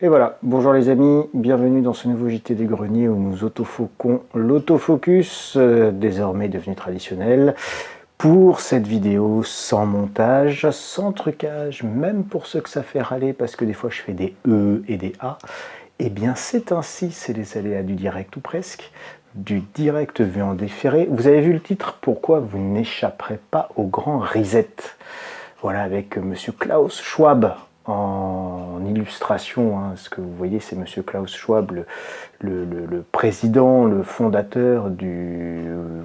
Et voilà, bonjour les amis, bienvenue dans ce nouveau JT des Greniers où nous autofoquons l'autofocus, désormais devenu traditionnel, pour cette vidéo sans montage, sans trucage, même pour ceux que ça fait râler parce que des fois je fais des E et des A. Eh bien c'est ainsi, c'est les aléas du direct ou presque, du direct vu en différé. Vous avez vu le titre, pourquoi vous n'échapperez pas au grand reset. Voilà, avec monsieur Klaus Schwab en illustration, hein. Ce que vous voyez, c'est monsieur Klaus Schwab, le président, le fondateur du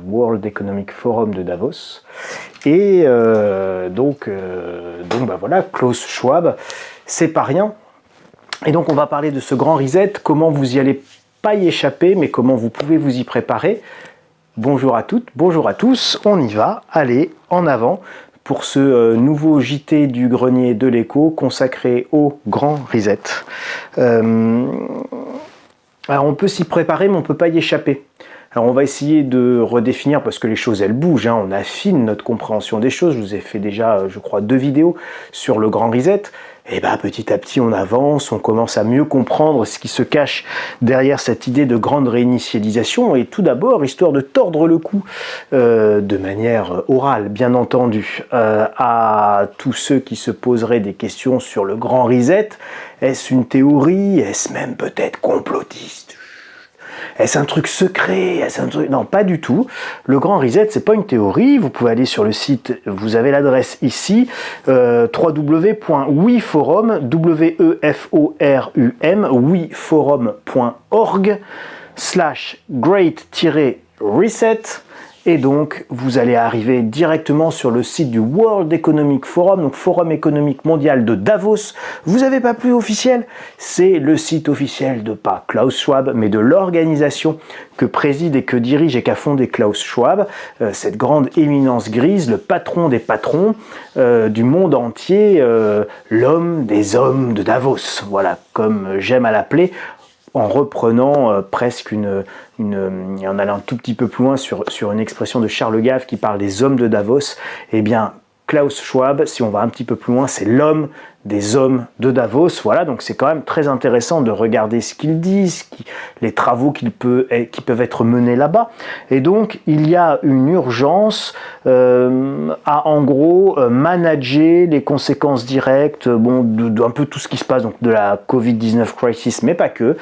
World Economic Forum de Davos. Et donc voilà, Klaus Schwab, c'est pas rien. Et donc on va parler de ce grand reset, comment vous y allez pas y échapper, mais comment vous pouvez vous y préparer. Bonjour à toutes, bonjour à tous, on y va, allez, en avant pour ce nouveau JT du Grenier de l'Écho consacré au grand reset. Alors on peut s'y préparer, mais on ne peut pas y échapper. Alors on va essayer de redéfinir, parce que les choses elles bougent, hein, on affine notre compréhension des choses. Je vous ai fait déjà, je crois, 2 vidéos sur le grand reset. Et bien petit à petit on avance, on commence à mieux comprendre ce qui se cache derrière cette idée de grande réinitialisation. Et tout d'abord, histoire de tordre le cou de manière orale, bien entendu, à tous ceux qui se poseraient des questions sur le grand reset. Est-ce une théorie? Est-ce même peut-être complotiste? Est-ce un truc secret? Est-ce un truc... Non, pas du tout. Le grand reset, c'est pas une théorie. Vous pouvez aller sur le site, vous avez l'adresse ici, www.wiforum, W-E-F-O-R-U-M, wiforum.org/great-reset. Et donc, vous allez arriver directement sur le site du World Economic Forum, donc Forum économique mondial de Davos. Vous n'avez pas plus officiel? C'est le site officiel de pas Klaus Schwab, mais de l'organisation que préside et que dirige et qu'a fondé Klaus Schwab, cette grande éminence grise, le patron des patrons du monde entier, l'homme des hommes de Davos. Voilà, comme j'aime à l'appeler, en reprenant presque en allant un tout petit peu plus loin sur une expression de Charles Gave qui parle des hommes de Davos. Eh bien, Klaus Schwab, si on va un petit peu plus loin, c'est l'homme des hommes de Davos. Voilà, donc c'est quand même très intéressant de regarder ce qu'il dit, les travaux qui peuvent être menés là-bas. Et donc, il y a une urgence à, en gros, manager les conséquences directes d'un peu tout ce qui se passe, donc de la Covid-19 crisis, mais pas que.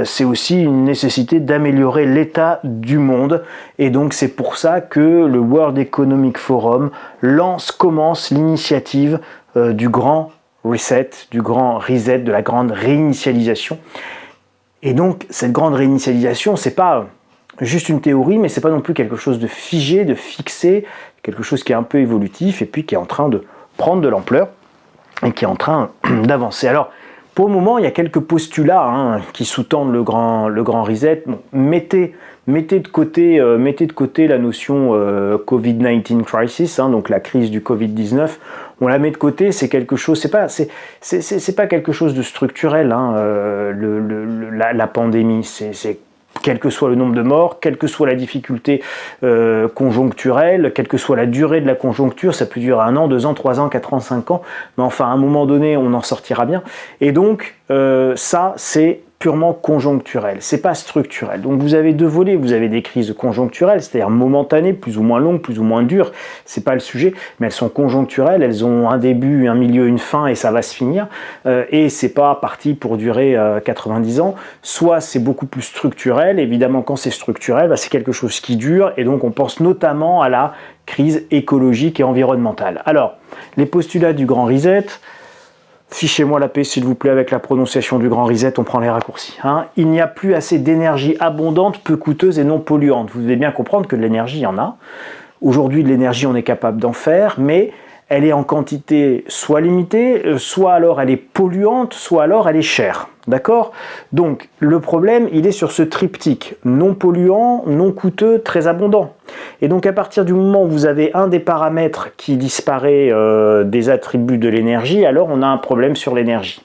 C'est aussi une nécessité d'améliorer l'état du monde. Et donc, c'est pour ça que le World Economic Forum commence l'initiative du grand reset, du grand reset, de la grande réinitialisation. Et donc, cette grande réinitialisation, c'est pas juste une théorie, mais c'est pas non plus quelque chose de figé, de fixé, quelque chose qui est un peu évolutif et puis qui est en train de prendre de l'ampleur et qui est en train d'avancer. Alors, pour le moment, il y a quelques postulats qui sous-tendent le grand reset. Bon, mettez de côté la notion Covid-19 crisis, donc la crise du Covid-19. On la met de côté, c'est quelque chose, c'est pas quelque chose de structurel. La pandémie, c'est quel que soit le nombre de morts, quelle que soit la difficulté conjoncturelle, quelle que soit la durée de la conjoncture, ça peut durer 1 an, 2 ans, 3 ans, 4 ans, 5 ans, mais enfin à un moment donné, on en sortira bien. Et donc, ça, c'est purement conjoncturel, c'est pas structurel. Donc vous avez 2 volets, vous avez des crises conjoncturelles, c'est-à-dire momentanées, plus ou moins longues, plus ou moins dures, c'est pas le sujet, mais elles sont conjoncturelles, elles ont un début, un milieu, une fin et ça va se finir, et c'est pas parti pour durer 90 ans, soit c'est beaucoup plus structurel, évidemment quand c'est structurel, c'est quelque chose qui dure, et donc on pense notamment à la crise écologique et environnementale. Alors, les postulats du grand reset, fichez-moi la paix s'il vous plaît avec la prononciation du grand reset, on prend les raccourcis. Il n'y a plus assez d'énergie abondante, peu coûteuse et non polluante. Vous devez bien comprendre que de l'énergie, il y en a. Aujourd'hui, de l'énergie, on est capable d'en faire, mais elle est en quantité soit limitée, soit alors elle est polluante, soit alors elle est chère. D'accord? Donc, le problème, il est sur ce triptyque. Non polluant, non coûteux, très abondant. Et donc, à partir du moment où vous avez un des paramètres qui disparaît des attributs de l'énergie, alors on a un problème sur l'énergie.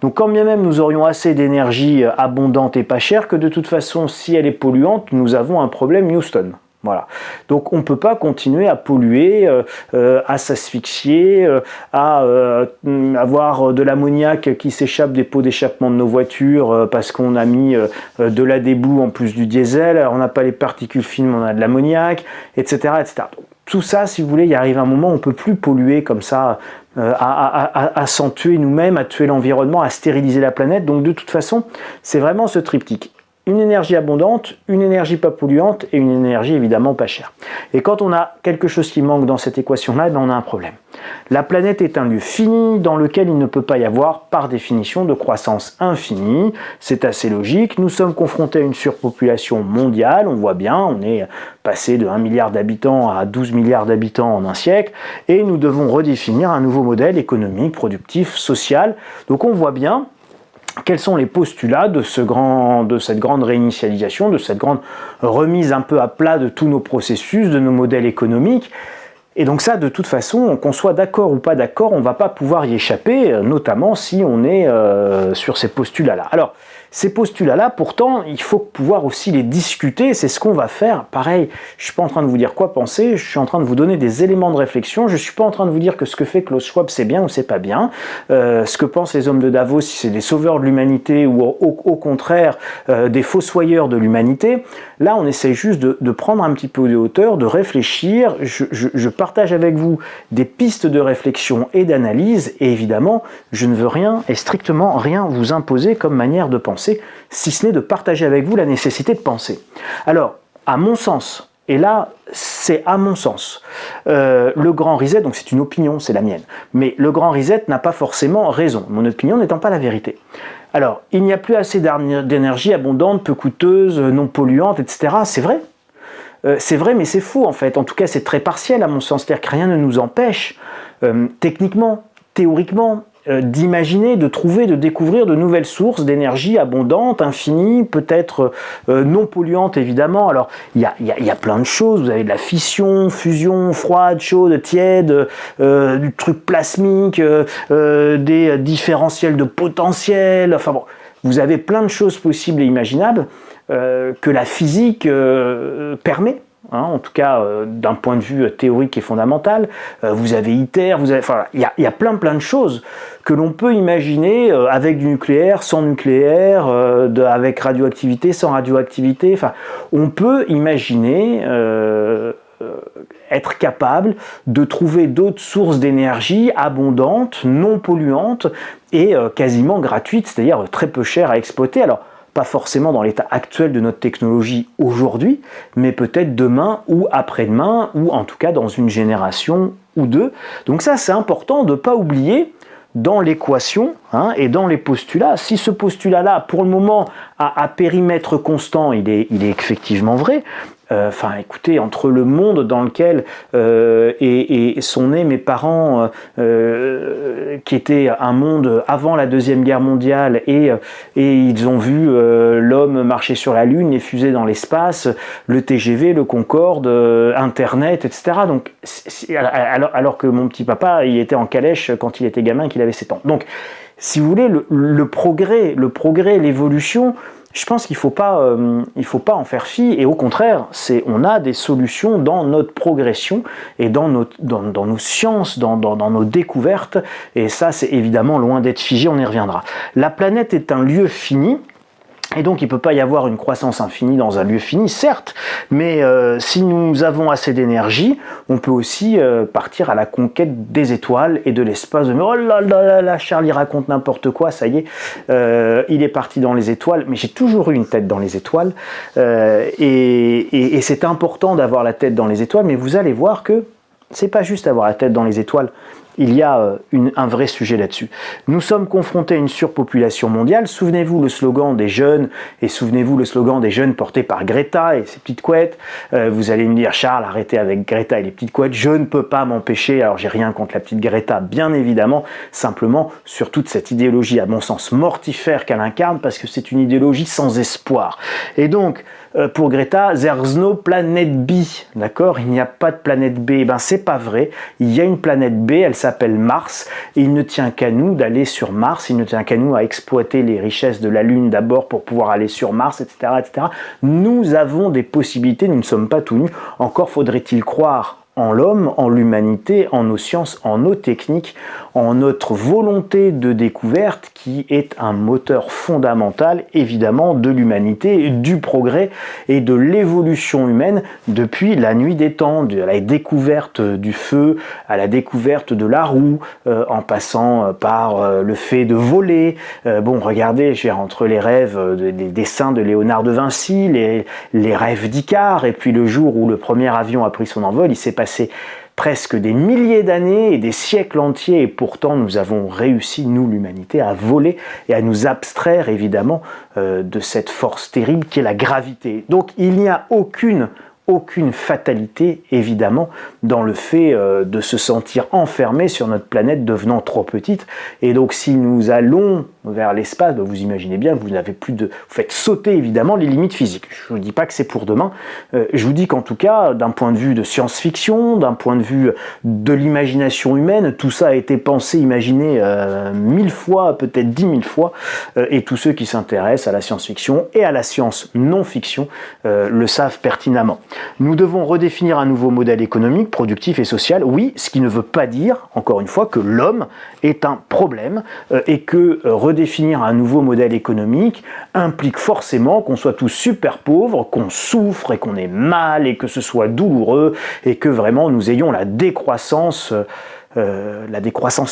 Donc, quand bien même nous aurions assez d'énergie abondante et pas chère, que de toute façon, si elle est polluante, nous avons un problème Houston. Voilà. Donc on ne peut pas continuer à polluer, à s'asphyxier, à avoir de l'ammoniac qui s'échappe des pots d'échappement de nos voitures parce qu'on a mis de l'AdBlue en plus du diesel. Alors on n'a pas les particules fines, on a de l'ammoniac, etc., etc. Donc, tout ça, si vous voulez, il arrive un moment où on ne peut plus polluer comme ça, à s'en tuer nous-mêmes, à tuer l'environnement, à stériliser la planète. Donc de toute façon, c'est vraiment ce triptyque. Une énergie abondante, une énergie pas polluante et une énergie évidemment pas chère. Et quand on a quelque chose qui manque dans cette équation-là, on a un problème. La planète est un lieu fini dans lequel il ne peut pas y avoir, par définition, de croissance infinie. C'est assez logique. Nous sommes confrontés à une surpopulation mondiale, on voit bien, on est passé de 1 milliard d'habitants à 12 milliards d'habitants en un siècle, et nous devons redéfinir un nouveau modèle économique, productif, social. Donc on voit bien quels sont les postulats de cette grande réinitialisation, de cette grande remise un peu à plat de tous nos processus, de nos modèles économiques. Et donc ça, de toute façon, qu'on soit d'accord ou pas d'accord, on ne va pas pouvoir y échapper, notamment si on est sur ces postulats-là. Alors, ces postulats-là, pourtant, il faut pouvoir aussi les discuter, c'est ce qu'on va faire. Pareil, je ne suis pas en train de vous dire quoi penser, je suis en train de vous donner des éléments de réflexion, je ne suis pas en train de vous dire que ce que fait Klaus Schwab c'est bien ou c'est pas bien, ce que pensent les hommes de Davos, si c'est des sauveurs de l'humanité ou au contraire des fossoyeurs de l'humanité. Là, on essaie juste de prendre un petit peu de hauteur, de réfléchir, je partage avec vous des pistes de réflexion et d'analyse, et évidemment, je ne veux rien et strictement rien vous imposer comme manière de penser, si ce n'est de partager avec vous la nécessité de penser. Alors, à mon sens, et là, c'est à mon sens, le grand reset, donc c'est une opinion, c'est la mienne, mais le grand reset n'a pas forcément raison, mon opinion n'étant pas la vérité. Alors, il n'y a plus assez d'énergie abondante, peu coûteuse, non polluante, etc. C'est vrai. C'est vrai, mais c'est faux en fait. En tout cas, c'est très partiel à mon sens. C'est-à-dire que rien ne nous empêche, techniquement, théoriquement, d'imaginer, de trouver, de découvrir de nouvelles sources d'énergie abondante, infinie, peut-être non polluante évidemment. Alors il y a plein de choses, vous avez de la fission, fusion, froide, chaude, tiède, du truc plasmique, des différentiels de potentiel, enfin bon, vous avez plein de choses possibles et imaginables que la physique permet. En tout cas, d'un point de vue théorique et fondamental, vous avez ITER, enfin, il y a plein de choses que l'on peut imaginer avec du nucléaire, sans nucléaire, avec radioactivité, sans radioactivité. Enfin, on peut imaginer être capable de trouver d'autres sources d'énergie abondantes, non polluantes et quasiment gratuites, c'est-à-dire très peu chères à exploiter. Alors, pas forcément dans l'état actuel de notre technologie aujourd'hui, mais peut-être demain ou après-demain, ou en tout cas dans une génération ou deux. Donc ça, c'est important de ne pas oublier dans l'équation et dans les postulats. Si ce postulat-là, pour le moment, à périmètre constant, il est effectivement vrai. Enfin, écoutez, entre le monde dans lequel sont nés mes parents, qui était un monde avant la Deuxième Guerre mondiale, et ils ont vu l'homme marcher sur la Lune, les fusées dans l'espace, le TGV, le Concorde, Internet, etc. Donc, alors que mon petit papa, il était en calèche quand il était gamin, qu'il avait 7 ans. Donc, si vous voulez, le progrès, l'évolution, je pense qu'il faut pas en faire fi, et au contraire, on a des solutions dans notre progression et dans nos sciences, dans nos découvertes, et ça c'est évidemment loin d'être figé, on y reviendra. La planète est un lieu fini, et donc il ne peut pas y avoir une croissance infinie dans un lieu fini, certes, mais si nous avons assez d'énergie, on peut aussi partir à la conquête des étoiles et de l'espace. Oh là là là, Charlie raconte n'importe quoi, ça y est, il est parti dans les étoiles, mais j'ai toujours eu une tête dans les étoiles, et c'est important d'avoir la tête dans les étoiles, mais vous allez voir que c'est pas juste avoir la tête dans les étoiles. Il y a un vrai sujet là-dessus. Nous sommes confrontés à une surpopulation mondiale. Souvenez-vous le slogan des jeunes, et souvenez-vous le slogan des jeunes porté par Greta et ses petites couettes. Vous allez me dire, Charles, arrêtez avec Greta et les petites couettes. Je ne peux pas m'empêcher. Alors, j'ai rien contre la petite Greta, bien évidemment. Simplement, sur toute cette idéologie, à mon sens, mortifère qu'elle incarne, parce que c'est une idéologie sans espoir. Et donc, pour Greta, there's no planet B, d'accord? Il n'y a pas de planète B. Eh ben, c'est pas vrai. Il y a une planète B, elle s'appelle Mars, et il ne tient qu'à nous d'aller sur Mars, il ne tient qu'à nous à exploiter les richesses de la Lune d'abord pour pouvoir aller sur Mars, etc., etc. Nous avons des possibilités, nous ne sommes pas tout nus. Encore faudrait-il croire en l'homme, en l'humanité, en nos sciences, en nos techniques, en notre volonté de découverte qui est un moteur fondamental évidemment de l'humanité, du progrès et de l'évolution humaine depuis la nuit des temps, de la découverte du feu à la découverte de la roue, en passant par le fait de voler. Bon, regardez, entre les rêves, les dessins de Léonard de Vinci, les rêves d'Icare, et puis le jour où le premier avion a pris son envol, il s'est passé presque des milliers d'années et des siècles entiers, et pourtant nous avons réussi, nous l'humanité, à voler et à nous abstraire évidemment de cette force terrible qui est la gravité. Donc il n'y a aucune fatalité évidemment dans le fait de se sentir enfermé sur notre planète devenant trop petite, et donc si nous allons vers l'espace, vous imaginez bien que vous n'avez plus de... Vous faites sauter évidemment les limites physiques. Je ne vous dis pas que c'est pour demain, je vous dis qu'en tout cas, d'un point de vue de science-fiction, d'un point de vue de l'imagination humaine, tout ça a été pensé, imaginé 1000 fois, peut-être 10 000 fois, et tous ceux qui s'intéressent à la science-fiction et à la science non-fiction le savent pertinemment. Nous devons redéfinir un nouveau modèle économique, productif et social, oui, ce qui ne veut pas dire, encore une fois, que l'homme est un problème, et que redéfinir un nouveau modèle économique implique forcément qu'on soit tous super pauvres, qu'on souffre et qu'on ait mal et que ce soit douloureux et que vraiment nous ayons la décroissance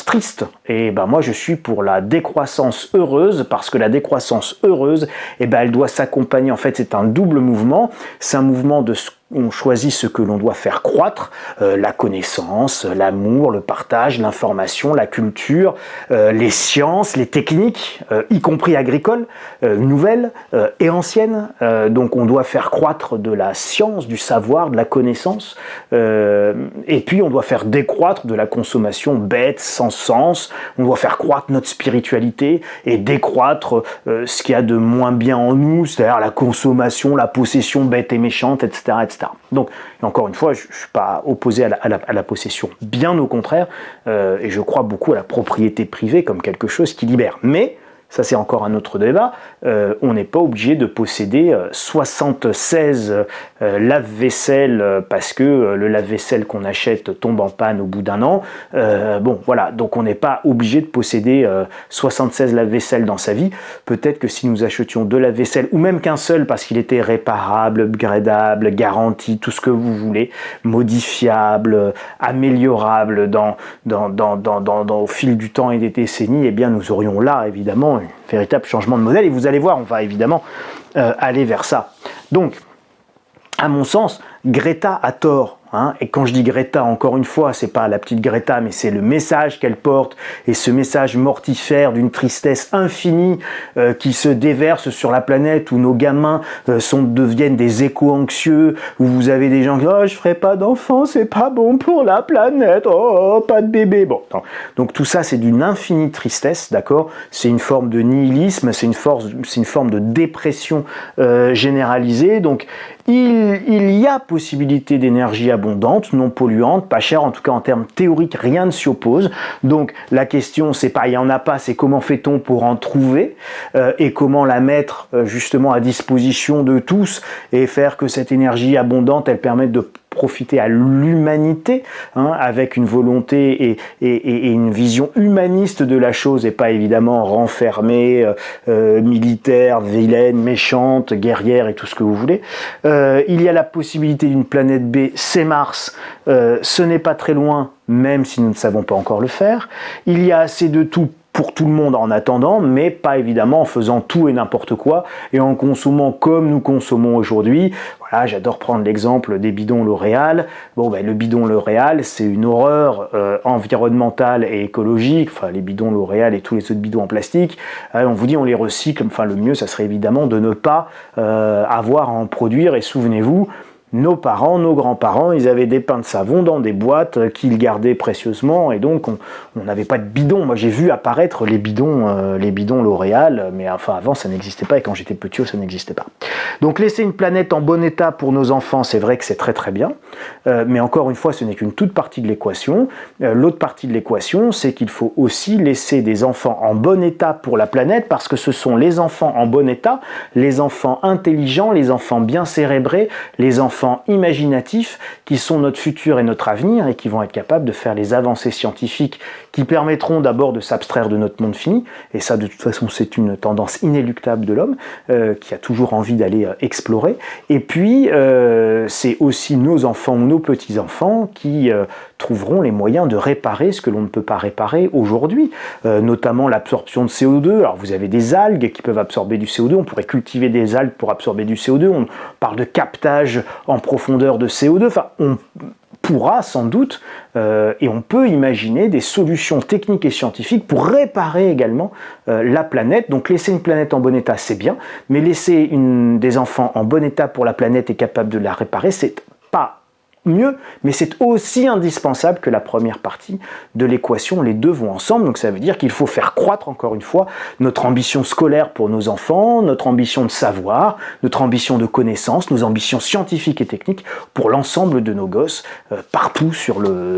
triste. Et ben moi je suis pour la décroissance heureuse, parce que la décroissance heureuse, elle doit s'accompagner, en fait c'est un double mouvement, c'est un mouvement de on choisit ce que l'on doit faire croître, la connaissance, l'amour, le partage, l'information, la culture, les sciences, les techniques, y compris agricoles, nouvelles et anciennes. Donc on doit faire croître de la science, du savoir, de la connaissance, et puis on doit faire décroître de la consommation bête, sans sens. On doit faire croître notre spiritualité et décroître ce qu'il y a de moins bien en nous, c'est-à-dire la consommation, la possession bête et méchante, etc., etc. Donc, encore une fois, je ne suis pas opposé à la possession, bien au contraire, et je crois beaucoup à la propriété privée comme quelque chose qui libère. Mais, ça c'est encore un autre débat, on n'est pas obligé de posséder 76 lave-vaisselle parce que le lave-vaisselle qu'on achète tombe en panne au bout d'un an. Bon, voilà, donc on n'est pas obligé de posséder 76 lave-vaisselle dans sa vie. Peut-être que si nous achetions 2 lave-vaisselle, ou même qu'un seul parce qu'il était réparable, upgradable, garanti, tout ce que vous voulez, modifiable, améliorable au fil du temps et des décennies, eh bien nous aurions là évidemment un véritable changement de modèle, et vous allez voir, on va évidemment aller vers ça. Donc, à mon sens, Greta a tort. Et quand je dis Greta, encore une fois, c'est pas la petite Greta, mais c'est le message qu'elle porte, et ce message mortifère d'une tristesse infinie qui se déverse sur la planète, où nos gamins deviennent des éco-anxieux, où vous avez des gens qui disent « Oh, je ferai pas d'enfant, c'est pas bon pour la planète, oh, pas de bébé ». Bon, non. Donc tout ça, c'est d'une infinie tristesse, d'accord? C'est une forme de nihilisme, c'est une forme de dépression généralisée. Donc il y a possibilité d'énergie abondante, non polluante, pas chère, en tout cas en termes théoriques, rien ne s'y oppose. Donc la question, c'est pas il y en a pas, c'est comment fait-on pour en trouver et comment la mettre justement à disposition de tous et faire que cette énergie abondante, elle permette de profiter à l'humanité, avec une volonté et une vision humaniste de la chose, et pas évidemment renfermée, militaire, vilaine, méchante, guerrière et tout ce que vous voulez. Il y a la possibilité d'une planète B, c'est Mars, ce n'est pas très loin, même si nous ne savons pas encore le faire. Il y a assez de tout pour tout le monde en attendant, mais pas évidemment en faisant tout et n'importe quoi, et en consommant comme nous consommons aujourd'hui. Voilà, j'adore prendre l'exemple des bidons L'Oréal. Bon, le bidon L'Oréal, c'est une horreur environnementale et écologique, enfin les bidons L'Oréal et tous les autres bidons en plastique. On vous dit on les recycle, enfin le mieux ça serait évidemment de ne pas avoir à en produire, et souvenez-vous, nos parents, nos grands-parents, ils avaient des pains de savon dans des boîtes qu'ils gardaient précieusement, et donc on n'avait pas de bidon. Moi j'ai vu apparaître les bidons L'Oréal, mais enfin avant ça n'existait pas, et quand j'étais petit ça n'existait pas. Donc laisser une planète en bon état pour nos enfants, c'est vrai que c'est très très bien, mais encore une fois ce n'est qu'une toute partie de l'équation. L'autre partie de l'équation, c'est qu'il faut aussi laisser des enfants en bon état pour la planète, parce que ce sont les enfants en bon état, les enfants intelligents, les enfants bien cérébrés, les enfants imaginatifs qui sont notre futur et notre avenir, et qui vont être capables de faire les avancées scientifiques qui permettront d'abord de s'abstraire de notre monde fini, et ça de toute façon c'est une tendance inéluctable de l'homme qui a toujours envie d'aller explorer, et puis c'est aussi nos enfants ou nos petits-enfants qui trouveront les moyens de réparer ce que l'on ne peut pas réparer aujourd'hui, notamment l'absorption de CO2. Alors vous avez des algues qui peuvent absorber du CO2, on pourrait cultiver des algues pour absorber du CO2, on parle de captage en profondeur de CO2, enfin on pourra sans doute, et on peut imaginer des solutions techniques et scientifiques pour réparer également la planète. Donc laisser une planète en bon état, c'est bien, mais laisser des enfants en bon état pour la planète et capable de la réparer, c'est pas mieux, mais c'est aussi indispensable que la première partie de l'équation. Les deux vont ensemble, donc ça veut dire qu'il faut faire croître encore une fois notre ambition scolaire pour nos enfants, notre ambition de savoir, notre ambition de connaissance, nos ambitions scientifiques et techniques pour l'ensemble de nos gosses partout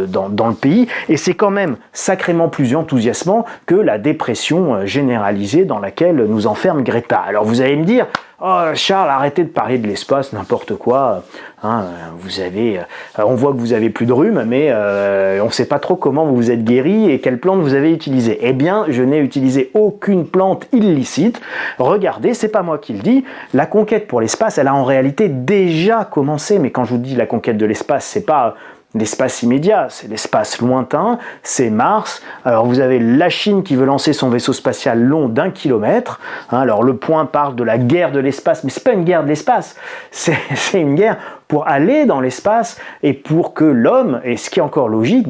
dans le pays. Et c'est quand même sacrément plus enthousiasmant que la dépression généralisée dans laquelle nous enferme Greta. Alors vous allez me dire, oh Charles, arrêtez de parler de l'espace, n'importe quoi. Hein, on voit que vous avez plus de rhume, mais on ne sait pas trop comment vous vous êtes guéri et quelle plante vous avez utilisée. Eh bien, je n'ai utilisé aucune plante illicite. Regardez, c'est pas moi qui le dis. La conquête pour l'espace, elle a en réalité déjà commencé. Mais quand je vous dis la conquête de l'espace, c'est pas l'espace immédiat, c'est l'espace lointain, c'est Mars. Alors vous avez la Chine qui veut lancer son vaisseau spatial long d'1 kilomètre. Alors le point parle de la guerre de l'espace, mais c'est pas une guerre de l'espace, c'est une guerre pour aller dans l'espace et pour que l'homme, et ce qui est encore logique,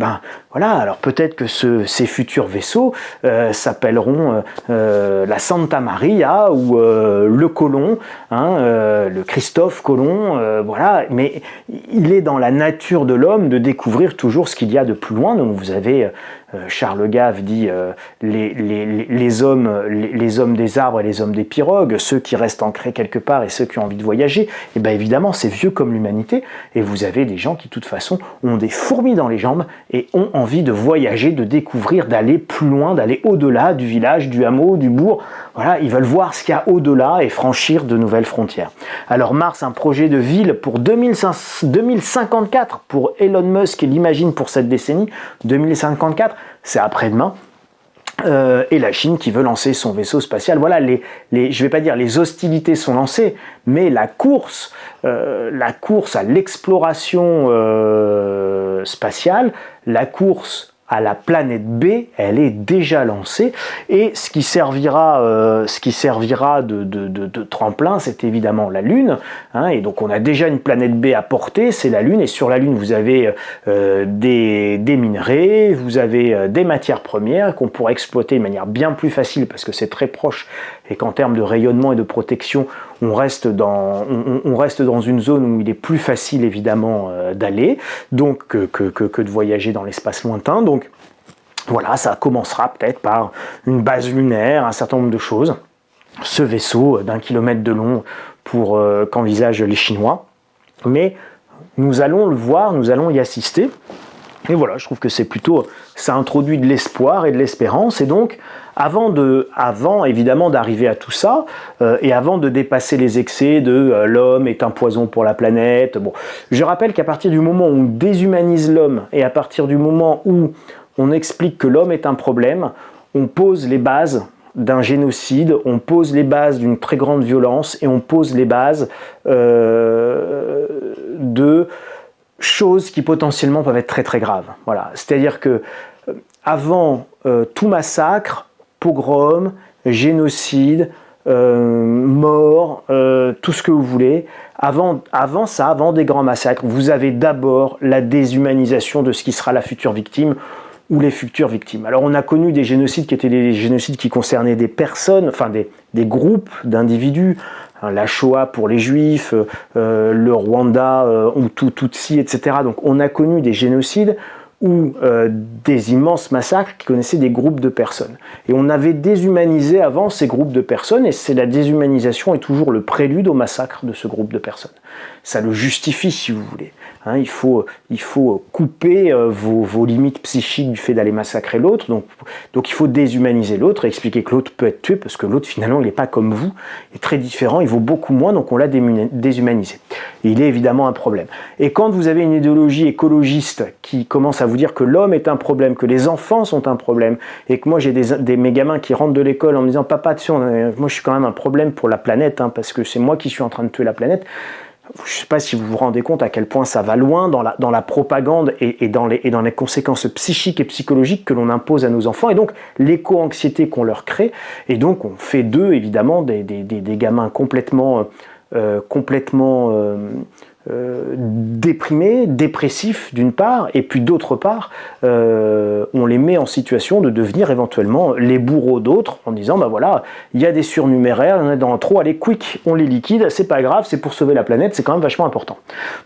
voilà, alors peut-être que ces futurs vaisseaux s'appelleront la Santa Maria ou le Colomb, le Christophe Colomb, voilà, mais il est dans la nature de l'homme de découvrir toujours ce qu'il y a de plus loin. Donc vous avez Charles Gave dit les hommes des arbres et les hommes des pirogues, ceux qui restent ancrés quelque part et ceux qui ont envie de voyager. Et bien évidemment c'est vieux comme l'humanité, et vous avez des gens qui de toute façon ont des fourmis dans les jambes et ont envie de voyager, de découvrir, d'aller plus loin, d'aller au-delà du village, du hameau, du bourg. Voilà, ils veulent voir ce qu'il y a au-delà et franchir de nouvelles frontières. Alors Mars, un projet de ville pour 2054 pour Elon Musk, et l'imagine pour cette décennie. 2054, c'est après-demain. Et la Chine qui veut lancer son vaisseau spatial. Voilà, je ne vais pas dire les hostilités sont lancées, mais la course à l'exploration spatiale, la course à la planète B, elle est déjà lancée, et ce qui servira de tremplin, c'est évidemment la Lune, et donc on a déjà une planète B à porter, c'est la Lune, et sur la Lune vous avez des minerais, vous avez des matières premières qu'on pourrait exploiter de manière bien plus facile parce que c'est très proche, et qu'en termes de rayonnement et de protection, on reste dans une zone où il est plus facile évidemment d'aller, donc que de voyager dans l'espace lointain. Donc voilà, ça commencera peut-être par une base lunaire, un certain nombre de choses. Ce vaisseau d'1 kilomètre de long qu'envisagent les Chinois. Mais nous allons le voir, nous allons y assister. Et voilà, je trouve que ça introduit de l'espoir et de l'espérance. Et donc, avant évidemment d'arriver à tout ça, et avant de dépasser les excès de l'homme est un poison pour la planète, je rappelle qu'à partir du moment où on déshumanise l'homme, et à partir du moment où on explique que l'homme est un problème, on pose les bases d'un génocide, on pose les bases d'une très grande violence, et on pose les bases de choses qui potentiellement peuvent être très très graves. Voilà. C'est-à-dire que avant tout massacre, pogrom, génocide, mort, tout ce que vous voulez, avant des grands massacres, vous avez d'abord la déshumanisation de ce qui sera la future victime ou les futures victimes. Alors on a connu des génocides qui étaient des génocides qui concernaient des personnes, enfin des groupes d'individus, la Shoah pour les Juifs, le Rwanda, Tutsi, etc. Donc on a connu des génocides ou des immenses massacres qui connaissaient des groupes de personnes. Et on avait déshumanisé avant ces groupes de personnes, et c'est la déshumanisation est toujours le prélude au massacre de ce groupe de personnes. Ça le justifie, si vous voulez. Hein, il faut couper vos limites psychiques du fait d'aller massacrer l'autre, donc il faut déshumaniser l'autre et expliquer que l'autre peut être tué, parce que l'autre finalement il n'est pas comme vous, il est très différent, il vaut beaucoup moins, donc on l'a déshumanisé. Et il est évidemment un problème. Et quand vous avez une idéologie écologiste qui commence à vous dire que l'homme est un problème, que les enfants sont un problème, et que moi j'ai mes gamins qui rentrent de l'école en me disant « Papa, tu sais, moi je suis quand même un problème pour la planète, hein, parce que c'est moi qui suis en train de tuer la planète », je ne sais pas si vous vous rendez compte à quel point ça va loin dans la propagande et dans les conséquences psychiques et psychologiques que l'on impose à nos enfants, et donc l'éco-anxiété qu'on leur crée, et donc on fait d'eux évidemment des gamins complètement déprimés, dépressifs d'une part, et puis d'autre part, on les met en situation de devenir éventuellement les bourreaux d'autres, en disant bah voilà, il y a des surnuméraires, il y en a dans trop, allez quick, on les liquide, c'est pas grave, c'est pour sauver la planète, c'est quand même vachement important.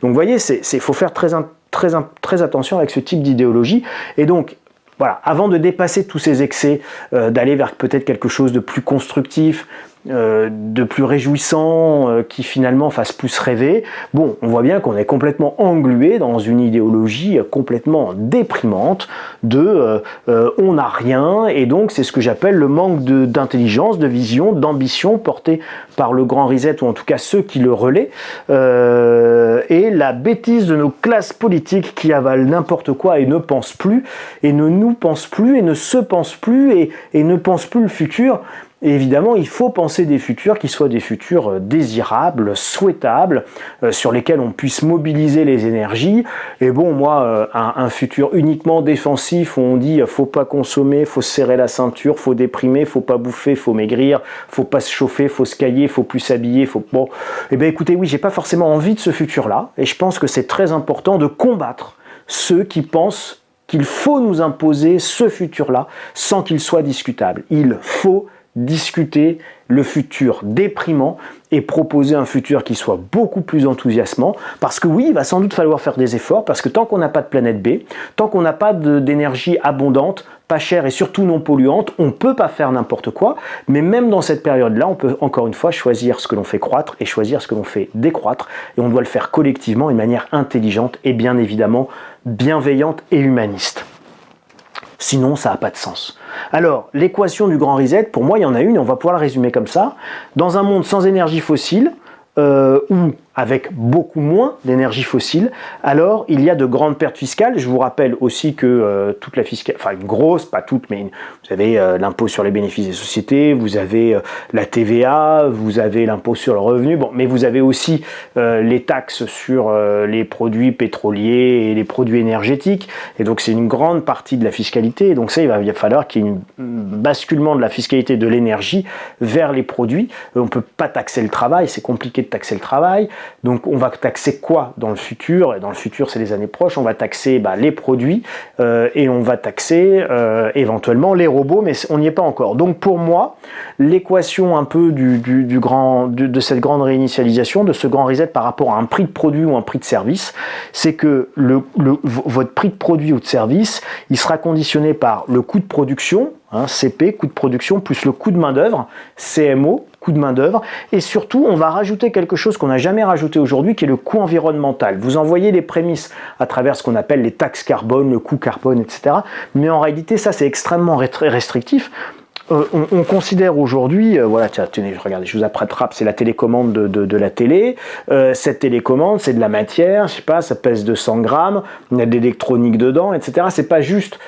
Donc vous voyez, faut faire très attention avec ce type d'idéologie, et donc voilà, avant de dépasser tous ces excès, d'aller vers peut-être quelque chose de plus constructif, de plus réjouissant, qui finalement fasse plus rêver. Bon, on voit bien qu'on est complètement englué dans une idéologie complètement déprimante on n'a rien, et donc c'est ce que j'appelle le manque d'intelligence, de vision, d'ambition porté par le grand reset, ou en tout cas ceux qui le relaient, et la bêtise de nos classes politiques qui avalent n'importe quoi et ne pensent plus, et ne nous pensent plus, et ne se pensent plus, et ne pensent plus le futur. Et évidemment, il faut penser des futurs qui soient des futurs désirables, souhaitables, sur lesquels on puisse mobiliser les énergies. Et bon, moi, un futur uniquement défensif où on dit faut pas consommer, faut se serrer la ceinture, faut déprimer, faut pas bouffer, faut maigrir, faut pas se chauffer, faut se cailler, faut plus s'habiller, faut bon. Eh bien, écoutez, oui, j'ai pas forcément envie de ce futur-là, et je pense que c'est très important de combattre ceux qui pensent qu'il faut nous imposer ce futur-là sans qu'il soit discutable. Il faut discuter le futur déprimant et proposer un futur qui soit beaucoup plus enthousiasmant, parce que oui, il va sans doute falloir faire des efforts, parce que tant qu'on n'a pas de planète B, tant qu'on n'a pas d'énergie abondante, pas chère et surtout non polluante, on ne peut pas faire n'importe quoi, mais même dans cette période-là, on peut encore une fois choisir ce que l'on fait croître et choisir ce que l'on fait décroître, et on doit le faire collectivement de manière intelligente et bien évidemment bienveillante et humaniste. Sinon, ça n'a pas de sens. Alors, l'équation du grand reset, pour moi, il y en a une, et on va pouvoir la résumer comme ça. Dans un monde sans énergie fossile, ou avec beaucoup moins d'énergie fossile, alors il y a de grandes pertes fiscales. Je vous rappelle aussi que toute la fiscalité, enfin une grosse, pas toute, mais vous avez l'impôt sur les bénéfices des sociétés, vous avez la TVA, vous avez l'impôt sur le revenu, bon, mais vous avez aussi les taxes sur les produits pétroliers et les produits énergétiques, et donc c'est une grande partie de la fiscalité, et donc ça, il va falloir qu'il y ait un basculement de la fiscalité de l'énergie vers les produits. On ne peut pas taxer le travail, c'est compliqué de taxer le travail. Donc on va taxer quoi dans le futur? Et dans le futur, c'est les années proches, on va taxer les produits et on va taxer éventuellement les robots, mais on n'y est pas encore. Donc pour moi, l'équation un peu de cette grande réinitialisation, de ce grand reset par rapport à un prix de produit ou un prix de service, c'est que votre prix de produit ou de service, il sera conditionné par le coût de production, CP, coût de production, plus le coût de main-d'œuvre, CMO, coût de main-d'œuvre, et surtout, on va rajouter quelque chose qu'on n'a jamais rajouté aujourd'hui, qui est le coût environnemental. Vous en voyez les prémices à travers ce qu'on appelle les taxes carbone, le coût carbone, etc. Mais en réalité, ça, c'est extrêmement restrictif. On considère aujourd'hui, voilà, tenez, regardez, je vous attrape, c'est la télécommande de la télé. Cette télécommande, c'est de la matière, je sais pas, ça pèse 200 grammes, il y a de l'électronique dedans, etc. C'est pas juste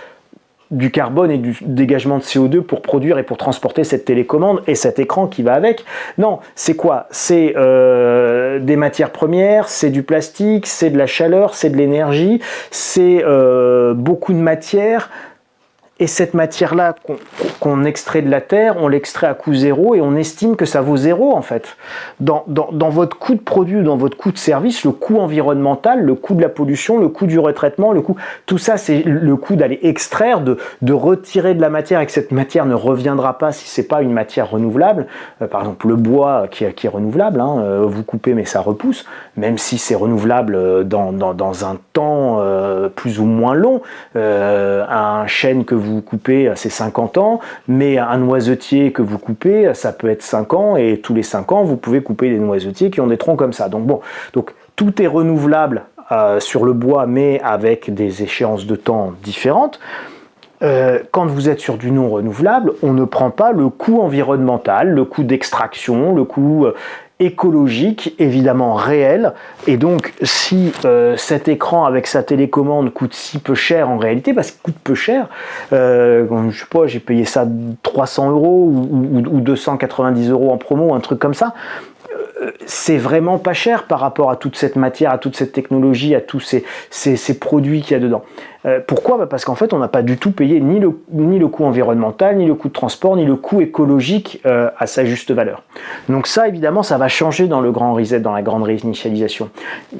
du carbone et du dégagement de CO2 pour produire et pour transporter cette télécommande et cet écran qui va avec. Non, c'est quoi? C'est des matières premières, c'est du plastique, c'est de la chaleur, c'est de l'énergie, c'est beaucoup de matière. Et cette matière-là qu'on extrait de la terre, on l'extrait à coût zéro et on estime que ça vaut zéro en fait. Dans votre coût de produit, dans votre coût de service, le coût environnemental, le coût de la pollution, le coût du retraitement, le coût, tout ça c'est le coût d'aller extraire, de retirer de la matière et que cette matière ne reviendra pas si c'est pas une matière renouvelable. Par exemple le bois qui est renouvelable, hein, vous coupez mais ça repousse, même si c'est renouvelable dans un temps plus ou moins long. Un chêne que vous coupez, c'est 50 ans, mais un noisetier que vous coupez, ça peut être 5 ans, et tous les 5 ans, vous pouvez couper des noisetiers qui ont des troncs comme ça. Donc bon, tout est renouvelable sur le bois, mais avec des échéances de temps différentes. Quand vous êtes sur du non renouvelable, on ne prend pas le coût environnemental, le coût d'extraction, le coût écologique, évidemment réel, et donc si cet écran avec sa télécommande coûte si peu cher en réalité, parce qu'il coûte peu cher, je sais pas, j'ai payé ça 300 euros ou 290 euros en promo, un truc comme ça, c'est vraiment pas cher par rapport à toute cette matière, à toute cette technologie, à tous ces produits qu'il y a dedans. Pourquoi ? Parce qu'en fait, on n'a pas du tout payé ni le coût environnemental, ni le coût de transport, ni le coût écologique à sa juste valeur. Donc ça, évidemment, ça va changer dans le grand reset, dans la grande réinitialisation.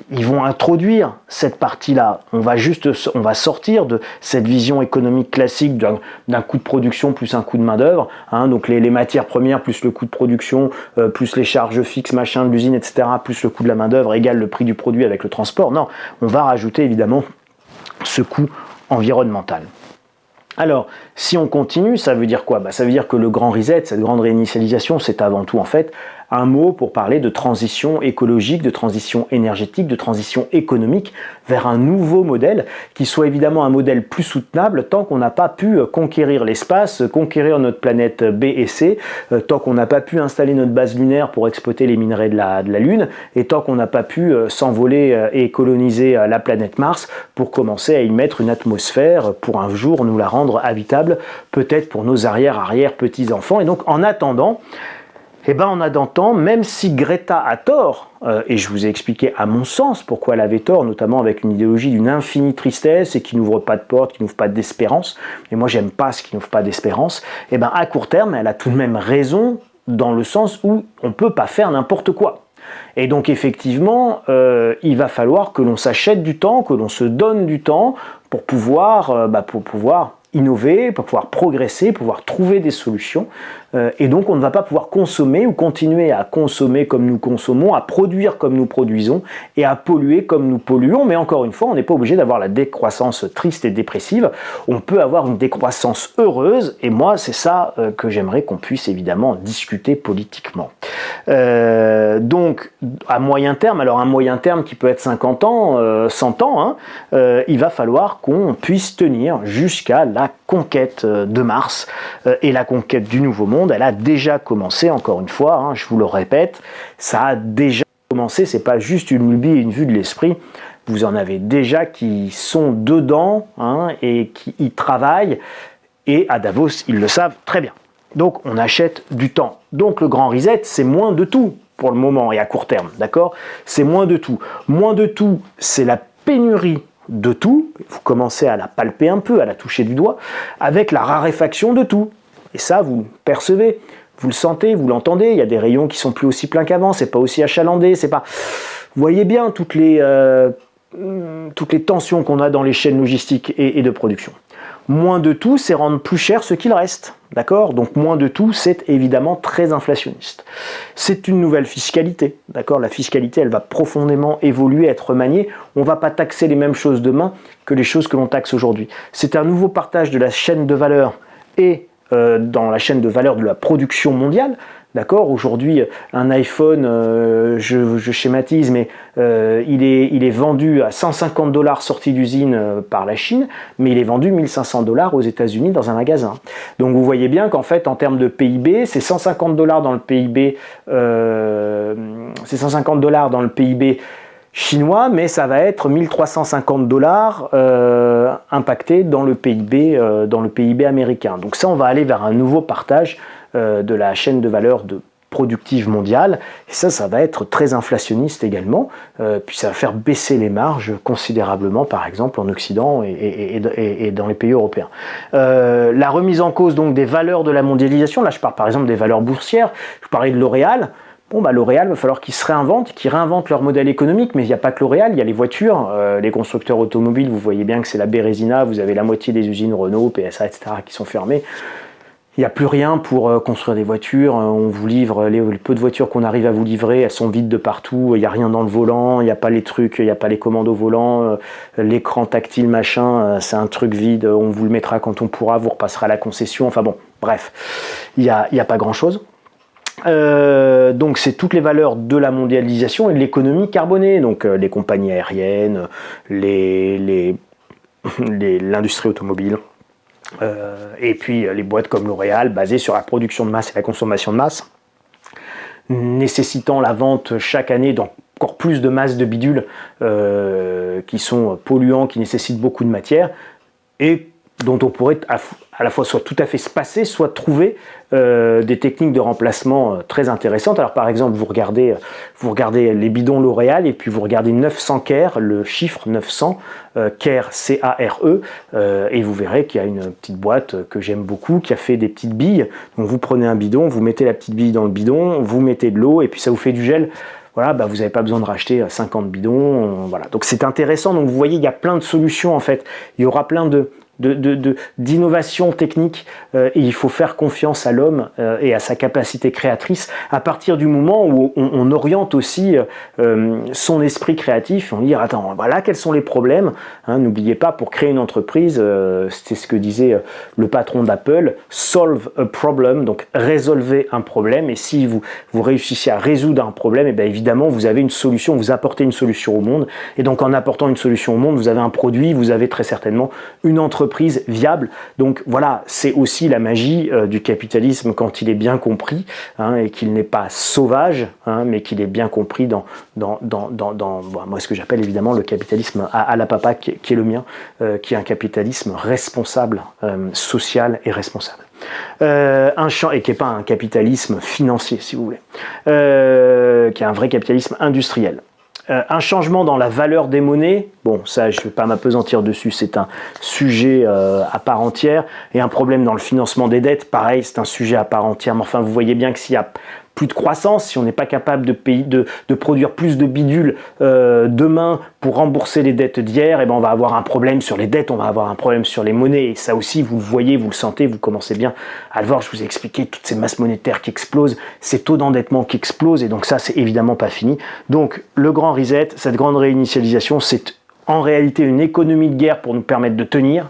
Ils vont introduire cette partie-là. On va sortir de cette vision économique classique d'un coût de production plus un coût de main-d'œuvre. Hein, donc les matières premières plus le coût de production, plus les charges fixes, machin de l'usine, etc., plus le coût de la main-d'œuvre égale le prix du produit avec le transport. Non, on va rajouter évidemment ce coût environnemental. Alors, si on continue, ça veut dire quoi ? Ça veut dire que le grand reset, cette grande réinitialisation, c'est avant tout en fait un mot pour parler de transition écologique, de transition énergétique, de transition économique vers un nouveau modèle qui soit évidemment un modèle plus soutenable tant qu'on n'a pas pu conquérir l'espace, conquérir notre planète B et C, tant qu'on n'a pas pu installer notre base lunaire pour exploiter les minerais de la Lune et tant qu'on n'a pas pu s'envoler et coloniser la planète Mars pour commencer à y mettre une atmosphère pour un jour nous la rendre habitable, peut-être pour nos arrière-petits-enfants. Et donc en attendant, même si Greta a tort, et je vous ai expliqué à mon sens pourquoi elle avait tort, notamment avec une idéologie d'une infinie tristesse et qui n'ouvre pas de porte, qui n'ouvre pas d'espérance, et moi j'aime pas ce qui n'ouvre pas d'espérance, à court terme, elle a tout de même raison dans le sens où on ne peut pas faire n'importe quoi. Et donc effectivement, il va falloir que l'on s'achète du temps, que l'on se donne du temps pour pouvoir innover, pour pouvoir progresser, pour pouvoir trouver des solutions. Et donc on ne va pas pouvoir consommer ou continuer à consommer comme nous consommons, à produire comme nous produisons et à polluer comme nous polluons. Mais encore une fois, on n'est pas obligé d'avoir la décroissance triste et dépressive. On peut avoir une décroissance heureuse et moi c'est ça que j'aimerais qu'on puisse évidemment discuter politiquement. Donc à moyen terme, alors un moyen terme qui peut être 50 ans, 100 ans, il va falloir qu'on puisse tenir jusqu'à la conquête de Mars et la conquête du Nouveau Monde. Elle a déjà commencé, encore une fois, je vous le répète, ça a déjà commencé, c'est pas juste une lubie et une vue de l'esprit, vous en avez déjà qui sont dedans et qui y travaillent, et à Davos, ils le savent très bien. Donc on achète du temps. Donc le grand reset, c'est moins de tout pour le moment et à court terme, d'accord ? C'est moins de tout. Moins de tout, c'est la pénurie de tout, vous commencez à la palper un peu, à la toucher du doigt, avec la raréfaction de tout. Et ça, vous le percevez, vous le sentez, vous l'entendez, il y a des rayons qui sont plus aussi pleins qu'avant, c'est pas aussi achalandé, c'est pas... Vous voyez bien toutes les tensions qu'on a dans les chaînes logistiques et de production. Moins de tout, c'est rendre plus cher ce qu'il reste, d'accord ? Donc moins de tout, c'est évidemment très inflationniste. C'est une nouvelle fiscalité, d'accord ? La fiscalité, elle va profondément évoluer, être remaniée. On ne va pas taxer les mêmes choses demain que les choses que l'on taxe aujourd'hui. C'est un nouveau partage de la chaîne de valeur et dans la chaîne de valeur de la production mondiale. D'accord, aujourd'hui, un iPhone, je schématise, mais il est vendu à 150 $ sorti d'usine par la Chine, mais il est vendu 1500 $ aux États-Unis dans un magasin. Donc vous voyez bien qu'en fait, en termes de PIB, c'est 150 $ dans le PIB, c'est 150 $ dans le PIB chinois, mais ça va être 1350 $ impactés dans le PIB américain. Donc ça, on va aller vers un nouveau partage de la chaîne de valeur de productive mondiale. Et ça va être très inflationniste également. Puis ça va faire baisser les marges considérablement, par exemple en Occident et dans les pays européens. La remise en cause donc des valeurs de la mondialisation, là je parle par exemple des valeurs boursières, je parlais de L'Oréal. Bon, L'Oréal, il va falloir qu'ils se réinventent, qu'ils réinventent leur modèle économique, mais il n'y a pas que L'Oréal, il y a les voitures, les constructeurs automobiles, vous voyez bien que c'est la Bérésina, vous avez la moitié des usines Renault, PSA, etc. qui sont fermées. Il n'y a plus rien pour construire des voitures, on vous livre, les peu de voitures qu'on arrive à vous livrer, elles sont vides de partout, il n'y a rien dans le volant, il n'y a pas les trucs, il n'y a pas les commandes au volant, l'écran tactile machin, c'est un truc vide, on vous le mettra quand on pourra, vous repasserez à la concession, enfin bon, bref, il n'y a pas grand chose. Donc c'est toutes les valeurs de la mondialisation et de l'économie carbonée, donc les compagnies aériennes, l'industrie automobile, et puis les boîtes comme L'Oréal basées sur la production de masse et la consommation de masse, nécessitant la vente chaque année d'encore plus de masse de bidules qui sont polluants, qui nécessitent beaucoup de matière, et dont on pourrait à la fois soit tout à fait se passer, soit trouver des techniques de remplacement très intéressantes. Alors par exemple, vous regardez les bidons L'Oréal et puis vous regardez 900 Care, le chiffre 900, Care, C-A-R-E, et vous verrez qu'il y a une petite boîte que j'aime beaucoup qui a fait des petites billes. Donc vous prenez un bidon, vous mettez la petite bille dans le bidon, vous mettez de l'eau et puis ça vous fait du gel. Voilà, vous n'avez pas besoin de racheter 50 bidons. Voilà. Donc c'est intéressant. Donc vous voyez, il y a plein de solutions en fait. Il y aura plein d'innovations techniques et il faut faire confiance à l'homme et à sa capacité créatrice à partir du moment où on oriente aussi son esprit créatif. On dit attends, voilà quels sont les problèmes. N'oubliez pas, pour créer une entreprise, c'était ce que disait le patron d'Apple, solve a problem, donc résolvez un problème. Et si vous réussissez à résoudre un problème, et bien évidemment vous avez une solution, vous apportez une solution au monde. Et donc en apportant une solution au monde, vous avez un produit, vous avez très certainement une entreprise viable. Donc voilà, c'est aussi la magie du capitalisme quand il est bien compris et qu'il n'est pas sauvage, mais qu'il est bien compris dans moi ce que j'appelle évidemment le capitalisme à la papa qui est le mien, qui est un capitalisme responsable, social et responsable. Et qui n'est pas un capitalisme financier si vous voulez, qui est un vrai capitalisme industriel. Un changement dans la valeur des monnaies, bon ça je ne vais pas m'appesantir dessus, c'est un sujet à part entière, et un problème dans le financement des dettes, pareil c'est un sujet à part entière, mais enfin vous voyez bien que s'il y a plus de croissance, si on n'est pas capable de produire plus de bidules demain pour rembourser les dettes d'hier, et ben on va avoir un problème sur les dettes, on va avoir un problème sur les monnaies, et ça aussi vous le voyez, vous le sentez, vous commencez bien à le voir, je vous ai expliqué toutes ces masses monétaires qui explosent, ces taux d'endettement qui explosent, et donc ça c'est évidemment pas fini. Donc le grand reset, cette grande réinitialisation, c'est en réalité une économie de guerre pour nous permettre de tenir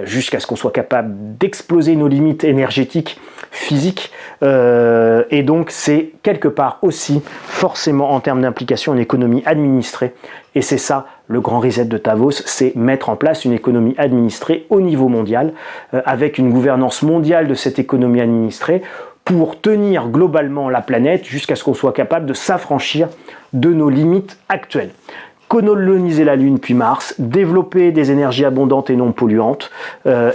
jusqu'à ce qu'on soit capable d'exploser nos limites énergétiques, physiques, et donc c'est quelque part aussi forcément en termes d'implication une économie administrée, et c'est ça le grand reset de Davos, c'est mettre en place une économie administrée au niveau mondial, avec une gouvernance mondiale de cette économie administrée pour tenir globalement la planète jusqu'à ce qu'on soit capable de s'affranchir de nos limites actuelles. Coloniser la Lune puis Mars, développer des énergies abondantes et non polluantes,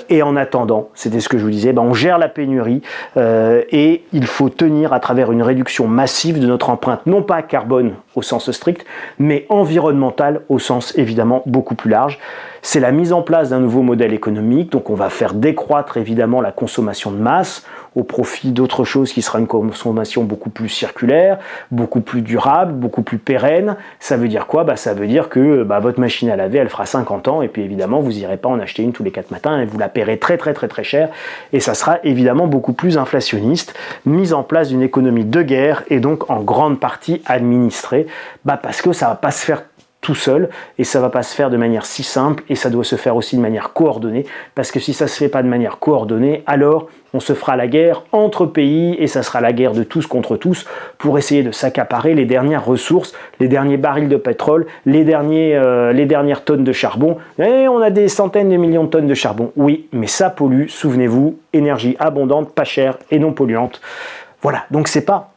et en attendant, c'était ce que je vous disais, on gère la pénurie et il faut tenir à travers une réduction massive de notre empreinte, non pas carbone au sens strict, mais environnementale au sens évidemment beaucoup plus large. C'est la mise en place d'un nouveau modèle économique, donc on va faire décroître évidemment la consommation de masse au profit d'autre chose qui sera une consommation beaucoup plus circulaire, beaucoup plus durable, beaucoup plus pérenne. Ça veut dire quoi ? Ça veut dire que votre machine à laver, elle fera 50 ans, et puis évidemment, vous n'irez pas en acheter une tous les 4 matins, et vous la paierez très très très très cher, et ça sera évidemment beaucoup plus inflationniste. Mise en place d'une économie de guerre, et donc en grande partie administrée, parce que ça ne va pas se faire tout seul, et ça va pas se faire de manière si simple, et ça doit se faire aussi de manière coordonnée, parce que si ça se fait pas de manière coordonnée, alors on se fera la guerre entre pays, et ça sera la guerre de tous contre tous, pour essayer de s'accaparer les dernières ressources, les derniers barils de pétrole, les dernières tonnes de charbon. Et on a des centaines de millions de tonnes de charbon, oui, mais ça pollue, souvenez-vous, énergie abondante, pas chère et non polluante. Voilà, donc c'est pas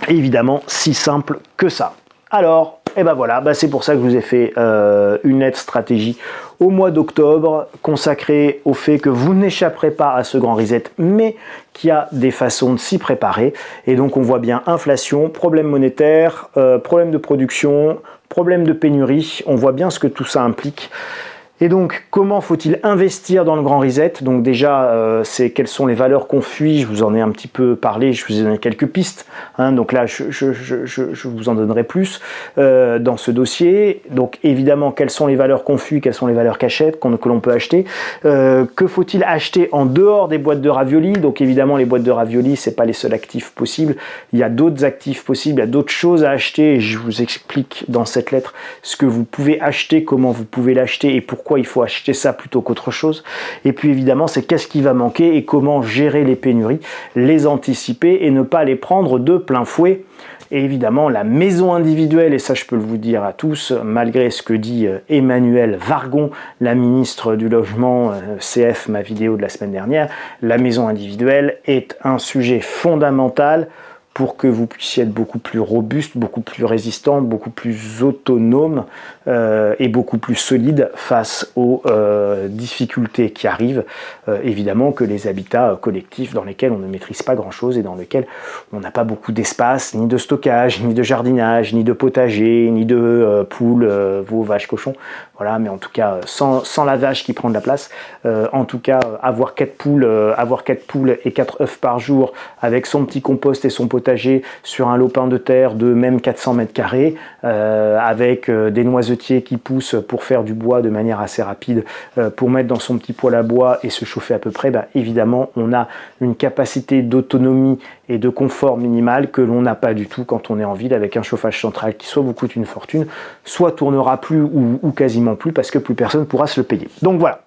évidemment si simple que ça. Alors, et voilà, c'est pour ça que je vous ai fait une lettre stratégie au mois d'octobre, consacré au fait que vous n'échapperez pas à ce grand reset, mais qu'il y a des façons de s'y préparer. Et donc on voit bien inflation, problème monétaire, problème de production, problème de pénurie, on voit bien ce que tout ça implique. Et donc, comment faut-il investir dans le grand reset? Donc déjà, c'est quelles sont les valeurs qu'on fuit. Je vous en ai un petit peu parlé, je vous ai donné quelques pistes. Donc là, je vous en donnerai plus dans ce dossier. Donc évidemment, quelles sont les valeurs qu'on fuit, quelles sont les valeurs qu'achète, que l'on peut acheter. Que faut-il acheter en dehors des boîtes de raviolis? Donc évidemment, les boîtes de raviolis, c'est pas les seuls actifs possibles. Il y a d'autres actifs possibles, il y a d'autres choses à acheter. Et je vous explique dans cette lettre ce que vous pouvez acheter, comment vous pouvez l'acheter et pourquoi il faut acheter ça plutôt qu'autre chose. Et puis évidemment, c'est qu'est-ce qui va manquer et comment gérer les pénuries, les anticiper et ne pas les prendre de plein fouet. Et évidemment, la maison individuelle, et ça je peux vous dire à tous, malgré ce que dit Emmanuelle Wargon, la ministre du Logement, CF, ma vidéo de la semaine dernière, la maison individuelle est un sujet fondamental pour que vous puissiez être beaucoup plus robuste, beaucoup plus résistant, beaucoup plus autonome et beaucoup plus solide face aux difficultés qui arrivent. Évidemment que les habitats collectifs dans lesquels on ne maîtrise pas grand-chose et dans lesquels on n'a pas beaucoup d'espace, ni de stockage, ni de jardinage, ni de potager, ni de poules, veaux, vaches, cochons. Voilà, mais en tout cas, sans la vache qui prend de la place, en tout cas, avoir 4 poules et 4 œufs par jour avec son petit compost et son potager sur un lopin de terre de même 400 mètres carrés, avec des noisetiers qui poussent pour faire du bois de manière assez rapide, pour mettre dans son petit poêle à bois et se chauffer à peu près, évidemment, on a une capacité d'autonomie et de confort minimal que l'on n'a pas du tout quand on est en ville avec un chauffage central qui soit vous coûte une fortune, soit tournera plus ou quasiment plus parce que plus personne pourra se le payer. Donc voilà.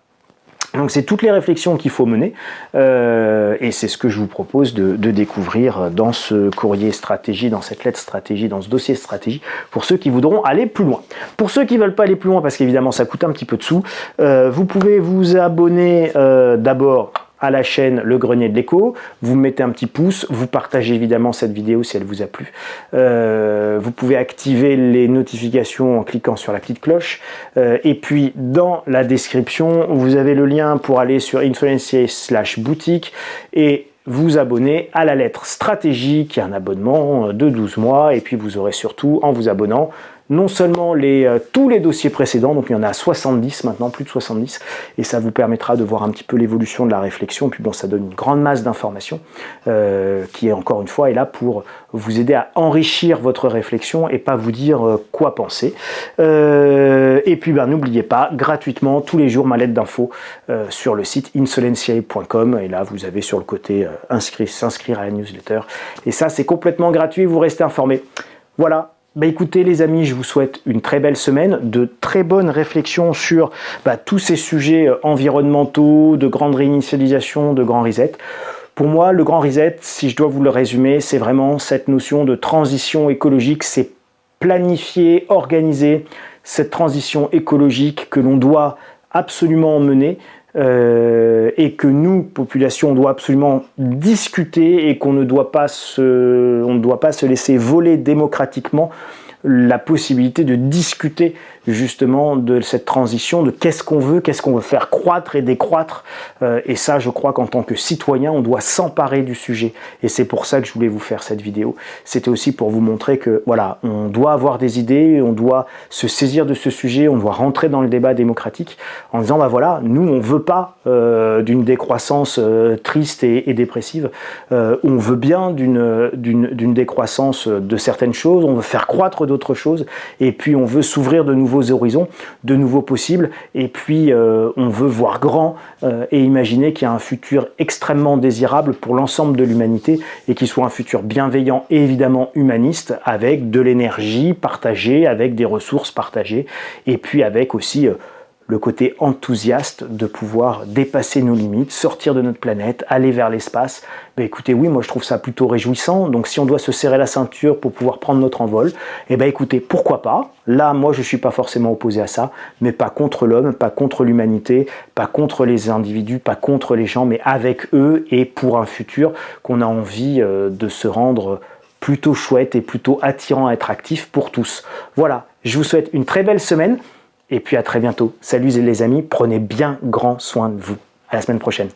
Donc c'est toutes les réflexions qu'il faut mener et c'est ce que je vous propose de découvrir dans ce courrier stratégie, dans cette lettre stratégie, dans ce dossier stratégie, pour ceux qui voudront aller plus loin. Pour ceux qui ne veulent pas aller plus loin, parce qu'évidemment ça coûte un petit peu de sous, vous pouvez vous abonner d'abord à la chaîne Le Grenier de l'Écho, vous mettez un petit pouce, vous partagez évidemment cette vidéo si elle vous a plu. Vous pouvez activer les notifications en cliquant sur la petite cloche. Et puis dans la description, vous avez le lien pour aller sur Influencier/boutique et vous abonner à la lettre stratégie, qui est un abonnement de 12 mois. Et puis vous aurez surtout, en vous abonnant, non seulement tous les dossiers précédents, donc il y en a 70 maintenant, plus de 70, et ça vous permettra de voir un petit peu l'évolution de la réflexion, et puis bon, ça donne une grande masse d'informations, qui est encore une fois est là pour vous aider à enrichir votre réflexion et pas vous dire quoi penser. Et puis n'oubliez pas, gratuitement, tous les jours, ma lettre d'info sur le site insolenciae.com, et là vous avez sur le côté s'inscrire à la newsletter, et ça c'est complètement gratuit, vous restez informés. Voilà. Écoutez les amis, je vous souhaite une très belle semaine, de très bonnes réflexions sur tous ces sujets environnementaux, de grande réinitialisation, de grand reset. Pour moi, le grand reset, si je dois vous le résumer, c'est vraiment cette notion de transition écologique, c'est planifier, organiser cette transition écologique que l'on doit absolument mener. Et que nous, population, on doit absolument discuter et qu'on ne doit pas se laisser voler démocratiquement la possibilité de discuter justement de cette transition, de qu'est-ce qu'on veut faire croître et décroître. Et ça, je crois qu'en tant que citoyen, on doit s'emparer du sujet. Et c'est pour ça que je voulais vous faire cette vidéo. C'était aussi pour vous montrer que voilà, on doit avoir des idées, on doit se saisir de ce sujet, on doit rentrer dans le débat démocratique en disant voilà, nous on veut pas d'une décroissance triste et dépressive. On veut bien d'une décroissance de certaines choses, on veut faire croître d'autres choses, et puis on veut s'ouvrir de nouveaux horizons, de nouveaux possibles, et puis on veut voir grand et imaginer qu'il y a un futur extrêmement désirable pour l'ensemble de l'humanité, et qu'il soit un futur bienveillant et évidemment humaniste, avec de l'énergie partagée, avec des ressources partagées, et puis avec aussi le côté enthousiaste de pouvoir dépasser nos limites, sortir de notre planète, aller vers l'espace. Écoutez, oui, moi je trouve ça plutôt réjouissant. Donc si on doit se serrer la ceinture pour pouvoir prendre notre envol, écoutez, pourquoi pas? Là, moi je ne suis pas forcément opposé à ça, mais pas contre l'homme, pas contre l'humanité, pas contre les individus, pas contre les gens, mais avec eux et pour un futur qu'on a envie de se rendre plutôt chouette et plutôt attirant, attractif pour tous. Voilà, je vous souhaite une très belle semaine. Et puis à très bientôt. Salut les amis, prenez bien grand soin de vous. À la semaine prochaine.